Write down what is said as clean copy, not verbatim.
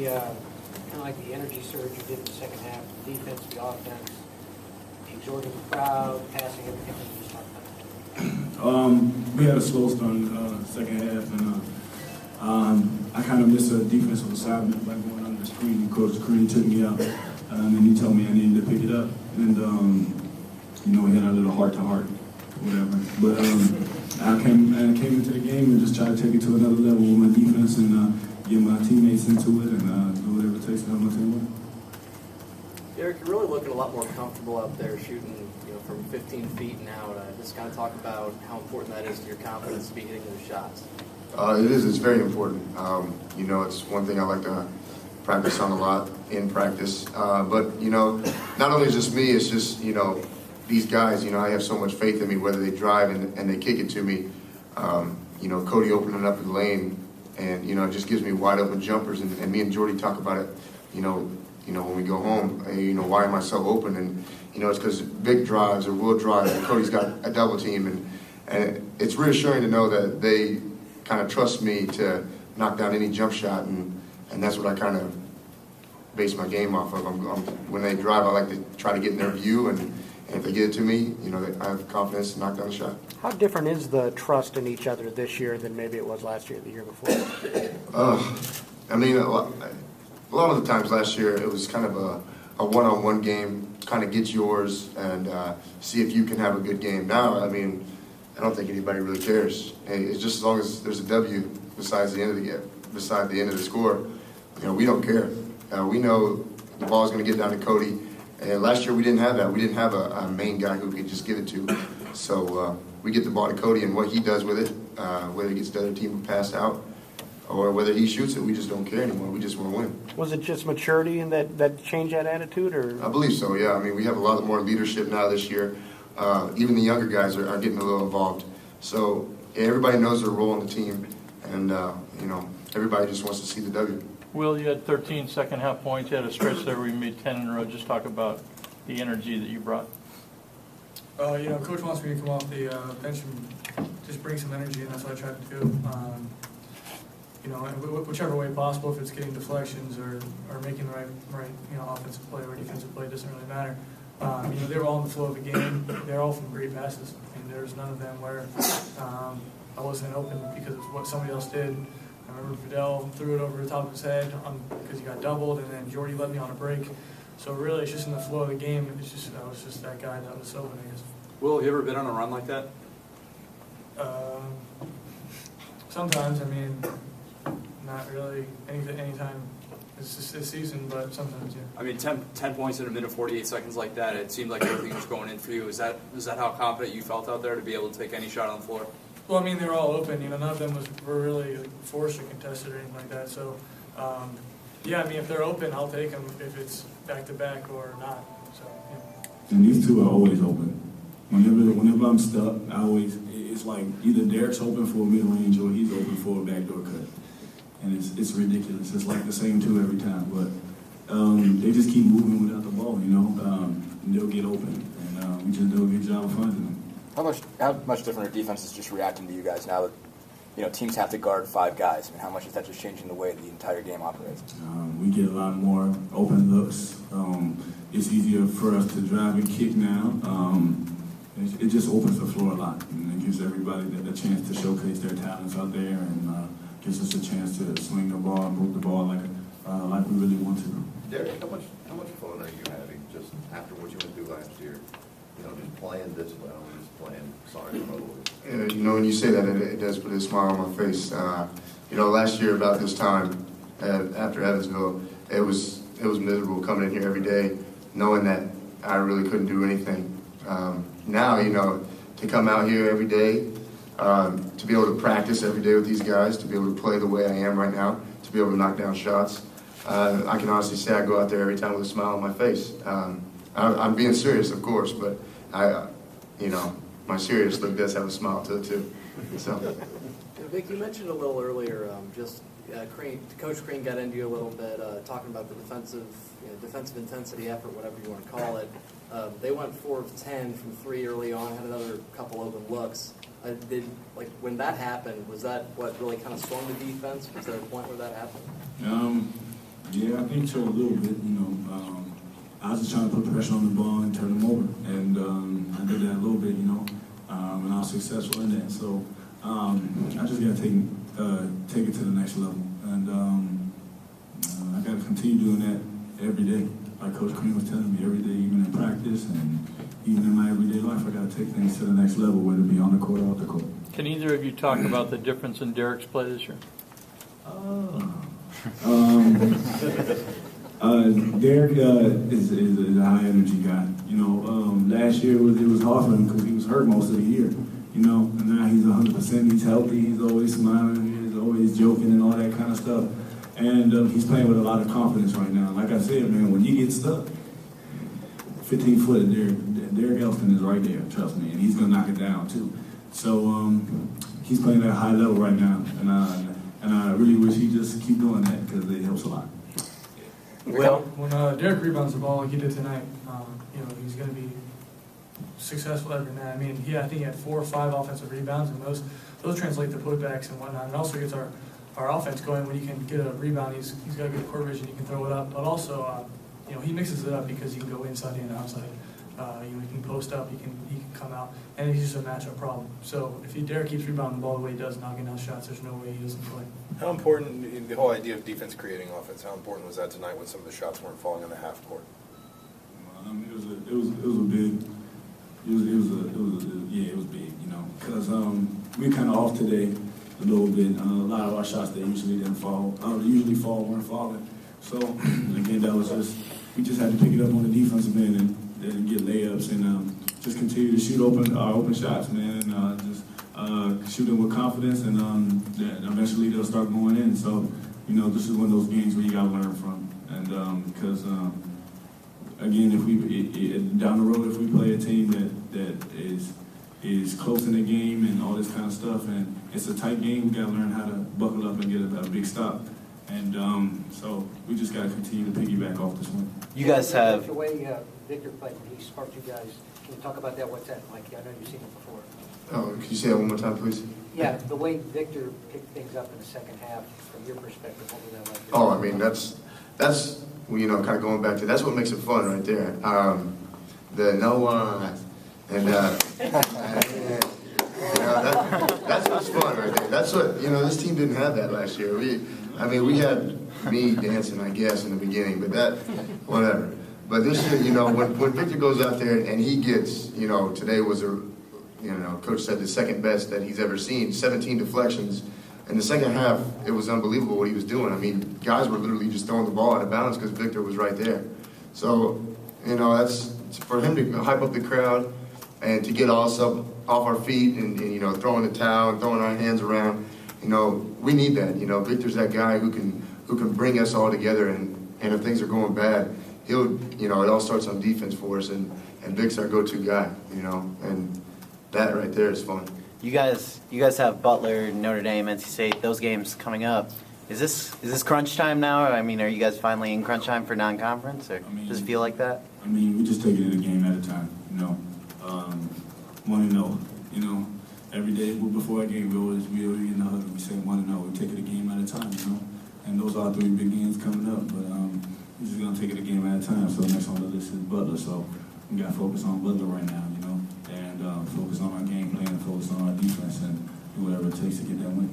kind of like the energy surge you did in the second half, the defense, the offense, exhorting the crowd, passing everything that you just talked about? We had a slow start in the second half, and I kind of missed a defensive assignment by going under the screen. Coach Crean took me out, and he told me I needed to pick it up. And, we had a little heart-to-heart, whatever. But I came into the game and just tried to take it to another level with my defense and get my teammates into it and do whatever it takes to help my team win. Derek, you're really looking a lot more comfortable out there shooting, from 15 feet now. Just kind of talk about how important that is to your confidence to be hitting those shots. It is. It's very important. It's one thing I like to practice on a lot in practice. But not only just me, it's just, these guys, I have so much faith in me, whether they drive and they kick it to me. Cody opening up the lane, and, it just gives me wide open jumpers. And me and Jordy talk about it, when we go home, why am I so open? And, it's because Vic drives or Will drives, and Cody's got a double team. And it's reassuring to know that they kind of trust me to knock down any jump shot. And that's what I kind of base my game off of. When they drive, I like to try to get in their view. And if they get it to me, I have confidence to knock down the shot. How different is the trust in each other this year than maybe it was last year, the year before? A lot of the times last year, it was kind of a one-on-one game, kind of get yours and see if you can have a good game. Now, I don't think anybody really cares. It's just as long as there's a W beside the end of the score, we don't care. We know the ball's going to get down to Cody. And last year we didn't have that. We didn't have a main guy who could just give it to. So we get the ball to Cody, and what he does with it, whether he gets the other team passed out or whether he shoots it, we just don't care anymore. We just want to win. Was it just maturity and that changed that attitude? Or I believe so, yeah. We have a lot more leadership now this year. Even the younger guys are getting a little involved. So everybody knows their role in the team, and everybody just wants to see the W. Will, you had 13 second-half points. You had a stretch there where you made 10 in a row. Just talk about the energy that you brought. Coach wants me to come off the bench and just bring some energy, and that's what I tried to do. Whichever way possible, if it's getting deflections or making the right offensive play or defensive play, it doesn't really matter. They were all in the flow of the game. They're all from great passes. There was none of them where I wasn't open because of what somebody else did. I remember Fidel threw it over the top of his head because he got doubled, and then Jordy let me on a break. So really, it's just in the flow of the game. I was just that guy that was open, I guess. Will, have you ever been on a run like that? Sometimes. Not really anytime this season, but sometimes, yeah. 10 points in a minute 48 seconds like that, it seemed like everything was going in for you. Is that how confident you felt out there to be able to take any shot on the floor? Well, they were all open. None of them were really forced or contested or anything like that. So, if they're open, I'll take them if it's back-to-back or not. So, yeah. And these two are always open. Whenever I'm stuck, it's like either Derek's open for a mid-range or he's open for a backdoor cut. And it's ridiculous. It's like the same two every time. But they just keep moving without the ball, and they'll get open. And we just do a good job of finding them. How much different are defenses just reacting to you guys now that teams have to guard 5 guys? How much is that just changing the way the entire game operates? We get a lot more open looks. It's easier for us to drive and kick now. It just opens the floor a lot, and it gives everybody the chance to showcase their talents out there, and gives us a chance to swing the ball and move the ball like we really want to. Derek, how much fun are you having just after what you went through last year? Just playing this well, just playing sorry mode. When you say that, it does put a smile on my face. Last year about this time, after Evansville, it was miserable coming in here every day, knowing that I really couldn't do anything. Now, to come out here every day, to be able to practice every day with these guys, to be able to play the way I am right now, to be able to knock down shots, I can honestly say I go out there every time with a smile on my face. I'm being serious, of course, but my serious look does have a smile to it too. So. Vic, you mentioned a little earlier, Coach Crean got into you a little bit, talking about the defensive intensity effort, whatever you want to call it. They went 4 of 10 from 3 early on, had another couple open looks. When that happened, was that what really kind of swung the defense? Was there a point where that happened? Yeah, I think so a little bit. I was just trying to put pressure on the ball and turn them over, and I did that a little bit, and I was successful in that. So I just got to take it to the next level, and I got to continue doing that every day. Like Coach Crean was telling me, every day, even in practice and even in my everyday life, I got to take things to the next level, whether it be on the court or off the court. Can either of you talk about the difference in Derek's play this year? Derek is a high energy guy. Last year it was hard for him because he was hurt most of the year. And now he's 100%. He's healthy. He's always smiling. He's always joking and all that kind of stuff. And he's playing with a lot of confidence right now. Like I said, man, when you get stuck, 15-foot Derek Elston is right there. Trust me, and he's gonna knock it down too. So he's playing at a high level right now, and I really wish he just keep doing that because it helps a lot. Well, when Derek rebounds the ball like he did tonight, he's going to be successful every night. I mean, I think he had 4 or 5 offensive rebounds, and those translate to putbacks and whatnot. And also gets our offense going when he can get a rebound. He's got good court vision. He can throw it up, but also he mixes it up because he can go inside and outside. He can post up. He can come out, and he's just a matchup problem. So if Derek keeps rebounding the ball the way he does, knocking down shots, there's no way he doesn't play. How important, the whole idea of defense creating offense, how important was that tonight when some of the shots weren't falling on the half court? It was big, because we kind of off today a little bit. A lot of our shots that usually didn't fall, weren't falling. So again, we just had to pick it up on the defensive end and get layups and just continue to shoot our open shots, man, and just shoot them with confidence, and eventually they'll start going in. So, this is one of those games where you got to learn from, and because again, if we down the road, if we play a team that is close in the game and all this kind of stuff, and it's a tight game, we got to learn how to buckle up and get a big stop. And so we just got to continue to piggyback off this one. You guys have the way Victor played when he sparked you guys. Can you talk about that? What's that like? I know you've seen it before. Oh, can you say that one more time, please? Yeah, the way Victor picked things up in the second half, from your perspective, what was that like? Oh, I mean, that's kind of going back to, that's what makes it fun right there. The no one, and that's what's fun right there. That's what, this team didn't have that last year. We had me dancing, I guess, in the beginning, but whatever. But this year, when Victor goes out there and he gets, today was Coach said the second best that he's ever seen, 17 deflections. In the second half, it was unbelievable what he was doing. I mean, guys were literally just throwing the ball out of bounds because Victor was right there. So, that's for him to hype up the crowd and to get us up off our feet and throwing the towel and throwing our hands around. We need that. Victor's that guy who can bring us all together, and if things are going bad, it all starts on defense for us, and Vic's our go-to guy, and that right there is fun. You guys have Butler, Notre Dame, NC State, those games coming up. Is this crunch time now? I mean, are you guys finally in crunch time for non-conference, or does it feel like that? We just take it a game at a time, 1-0, Every day before a game, we always in the huddle, we say 1-0. We take it a game at a time, And those are 3 big games coming up, but we're just gonna take it a game at a time. So next on the list is Butler, so we gotta focus on Butler right now, and focus on our game plan, and focus on our defense, and do whatever it takes to get that win.